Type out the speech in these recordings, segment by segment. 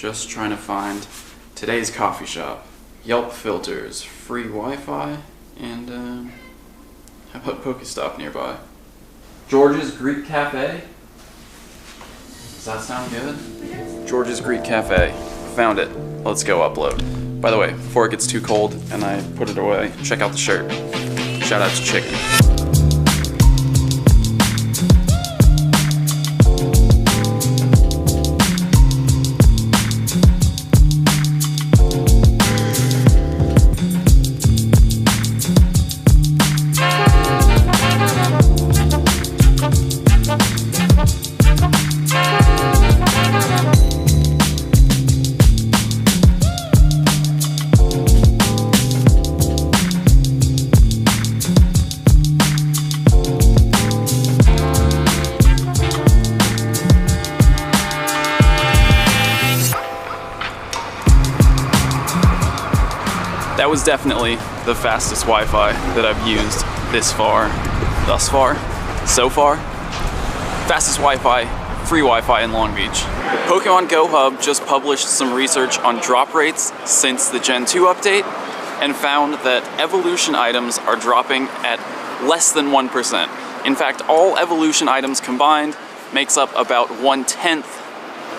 Just trying to find today's coffee shop. Yelp filters, free Wi-Fi, and how about Pokestop nearby? George's Greek Cafe? Does that sound good? George's Greek Cafe. Found it. Let's go upload. By the way, before it gets too cold and I put it away, check out the shirt. Shout out to Chicken. That was definitely the fastest Wi-Fi that I've used so far. Fastest Wi-Fi, free Wi-Fi in Long Beach. Pokemon Go Hub just published some research on drop rates since the Gen 2 update and found that evolution items are dropping at less than 1%. In fact, all evolution items combined makes up about 1/10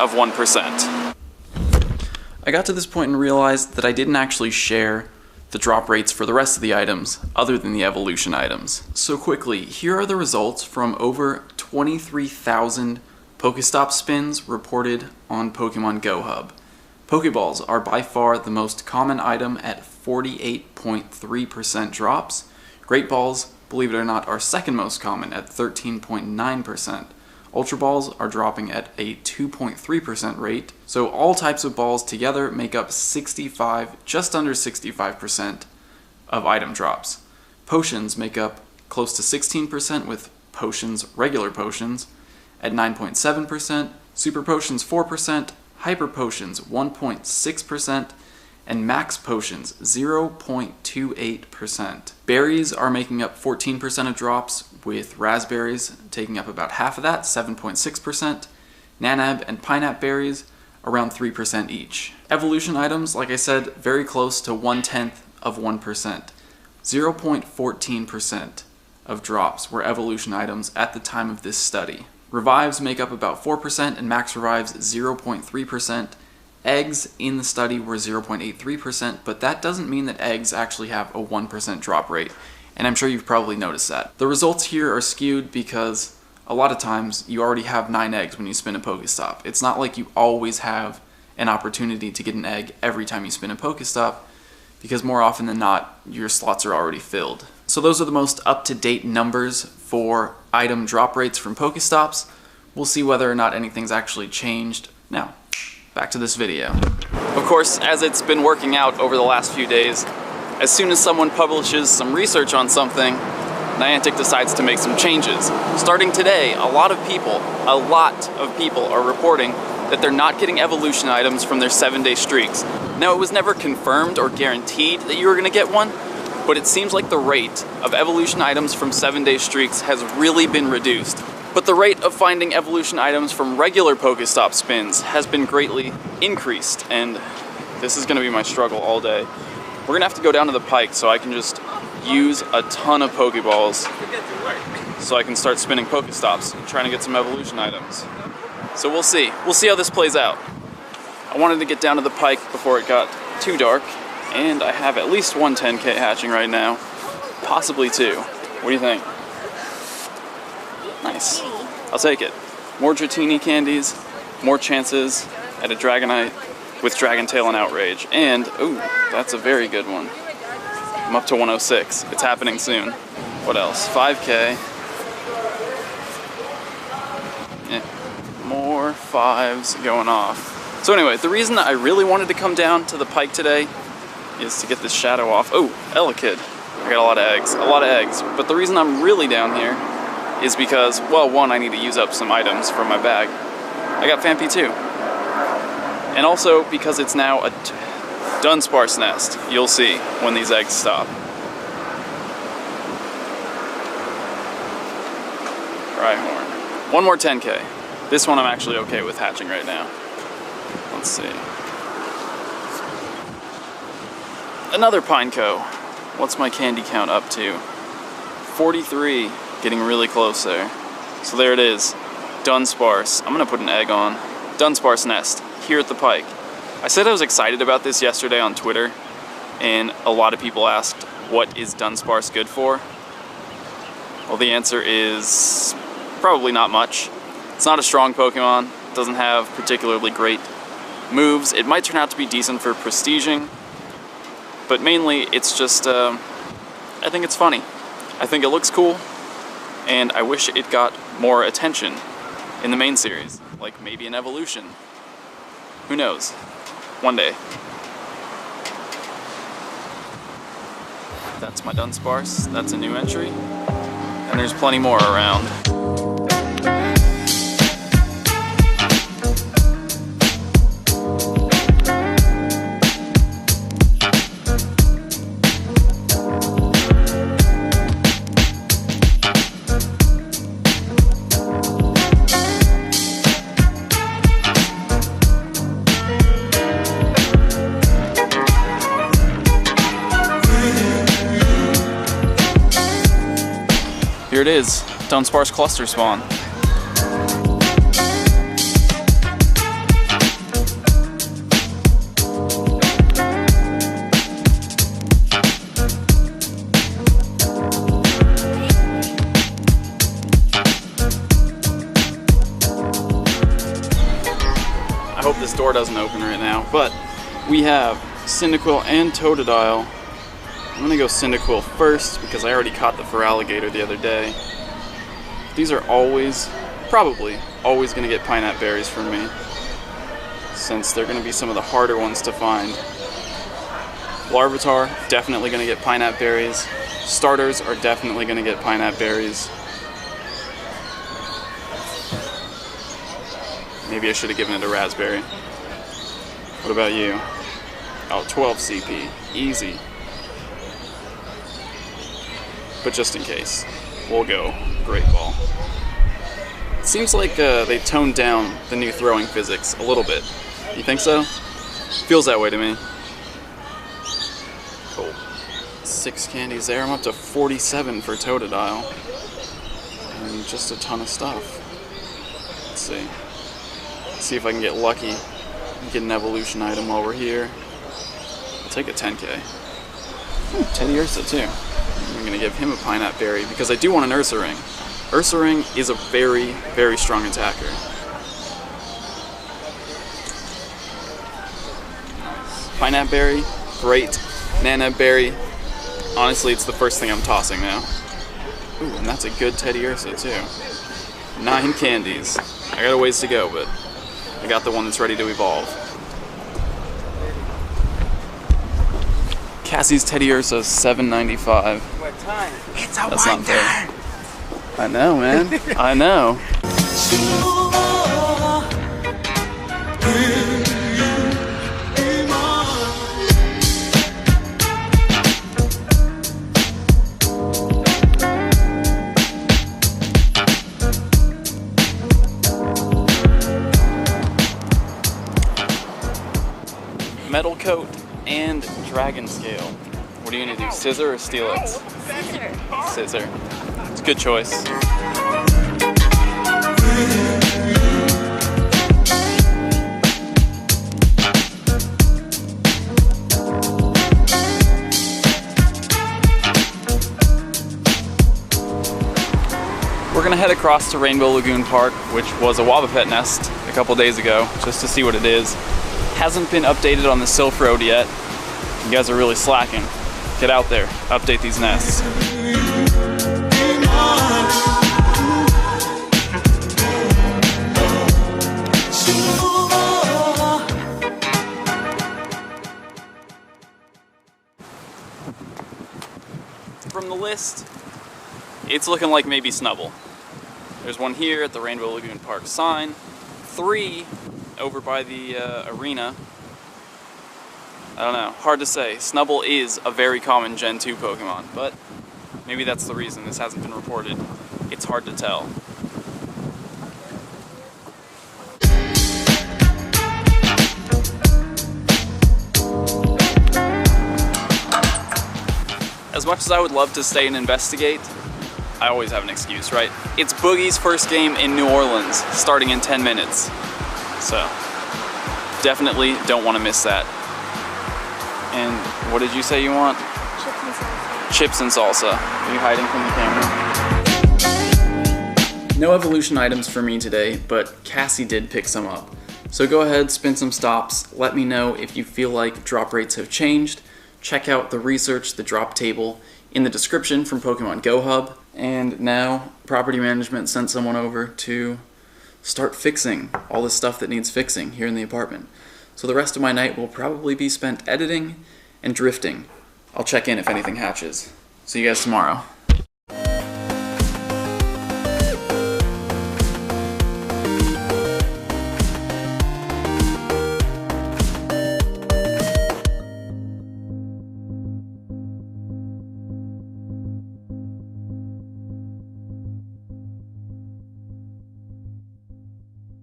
of 1%. I got to this point and realized that I didn't actually share the drop rates for the rest of the items other than the evolution items. So quickly, here are the results from over 23,000 Pokestop spins reported on Pokemon Go Hub. Pokeballs are by far the most common item at 48.3% drops. Great Balls, believe it or not, are second most common at 13.9%. Ultra Balls are dropping at a 2.3% rate, so all types of balls together make up just under 65% of item drops. Potions make up close to 16%, with regular potions, at 9.7%, Super Potions 4%, Hyper Potions 1.6%, and Max Potions 0.28%. Berries are making up 14% of drops, with raspberries taking up about half of that, 7.6%, Nanab and Pineapple berries around 3% each. Evolution items, like I said, very close to 1/10 of 1%. 0.14% of drops were evolution items at the time of this study. Revives make up about 4% and Max Revives 0.3%. Eggs in the study were 0.83%, but that doesn't mean that eggs actually have a 1% drop rate, and I'm sure you've probably noticed that. The results here are skewed because a lot of times you already have 9 eggs when you spin a Pokestop. It's not like you always have an opportunity to get an egg every time you spin a Pokestop, because more often than not, your slots are already filled. So those are the most up-to-date numbers for item drop rates from Pokestops. We'll see whether or not anything's actually changed. Now, back to this video. Of course, as it's been working out over the last few days, as soon as someone publishes some research on something, Niantic decides to make some changes. Starting today, a lot of people are reporting that they're not getting evolution items from their 7-day streaks. Now, it was never confirmed or guaranteed that you were going to get one, but it seems like the rate of evolution items from 7-day streaks has really been reduced. But the rate of finding evolution items from regular Pokestop spins has been greatly increased, and this is going to be my struggle all day. We're going to have to go down to the Pike so I can just use a ton of Pokeballs so I can start spinning Pokestops and trying to get some evolution items. So we'll see. We'll see how this plays out. I wanted to get down to the Pike before it got too dark, and I have at least one 10K hatching right now, possibly 2. What do you think? Nice. I'll take it. More Dratini candies, more chances at a Dragonite with Dragon Tail and Outrage. And, ooh, that's a very good one. I'm up to 106. It's happening soon. What else? 5K. Yeah. More 5s going off. So anyway, the reason I really wanted to come down to the Pike today is to get this shadow off. Oh, Elekid. I got a lot of eggs. But the reason I'm really down here is because, well, one, I need to use up some items from my bag. I got Phanpy too. And also because it's now a Dunsparce nest. You'll see when these eggs stop. Rhyhorn. One more 10K. This one I'm actually okay with hatching right now. Let's see. another Pineco. What's my candy count up to? 43, getting really close there. So there it is, Dunsparce. I'm gonna put an egg on. Dunsparce nest, here at the Pike. I said I was excited about this yesterday on Twitter, and a lot of people asked, what is Dunsparce good for? Well, the answer is probably not much. It's not a strong Pokemon, doesn't have particularly great moves. It might turn out to be decent for prestiging, but mainly it's just, I think it's funny. I think it looks cool, and I wish it got more attention in the main series, like maybe an evolution. Who knows? One day. That's my Dunsparce. That's a new entry. And there's plenty more around. Here it is, Dunsparce cluster spawn. I hope this door doesn't open right now, but we have Cyndaquil and Totodile. I'm gonna go Cyndaquil first because I already caught the Feraligatr the other day. These are probably always gonna get Pineapple berries from me, since they're gonna be some of the harder ones to find. Larvitar, definitely gonna get Pineapple berries. Starters are definitely gonna get Pineapple berries. Maybe I should have given it a Raspberry. What about you? Oh, 12 CP, easy. But just in case, we'll go Great Ball. It seems like they toned down the new throwing physics a little bit. You think so? Feels that way to me. Cool. 6 candies there. I'm up to 47 for Totodile. And just a ton of stuff. Let's see. Let's see if I can get lucky and get an evolution item while we're here. I'll take a 10K. Ooh, Teddy Ursa too. I'm going to give him a Pineapple berry because I do want an Ursaring. Ursaring is a very, very strong attacker. Pineapple berry, great. Nana berry, honestly it's the first thing I'm tossing now. Ooh, and that's a good Teddy Ursa too. 9 candies. I got a ways to go, but I got the one that's ready to evolve. Cassie's Teddy Ursa is $7.95. What time? It's a That's not wonder. fair. I know, man. I know. Metal Coat and Dragon Scale. What are you gonna do, scissor or Steelix? Scissor. Scissor. It's a good choice. We're gonna head across to Rainbow Lagoon Park, which was a Wobbuffet nest a couple days ago, just to see what it is. Hasn't been updated on the Sylph Road yet. You guys are really slacking. Get out there, update these nests. From the list, it's looking like maybe Snubbull. There's one here at the Rainbow Lagoon Park sign, 3 over by the arena. I don't know, hard to say. Snubbull is a very common Gen 2 Pokemon, but maybe that's the reason this hasn't been reported. It's hard to tell. as much as I would love to stay and investigate, I always have an excuse, right? It's Boogie's first game in New Orleans, starting in 10 minutes. So, definitely don't want to miss that. And what did you say you want? Chips and salsa. Are you hiding from the camera? No evolution items for me today, but Cassie did pick some up. So go ahead, spin some stops, let me know if you feel like drop rates have changed. Check out the research, the drop table in the description from Pokemon Go Hub. And now, property management sent someone over to start fixing all the stuff that needs fixing here in the apartment. So the rest of my night will probably be spent editing and drifting. I'll check in if anything hatches. See you guys tomorrow.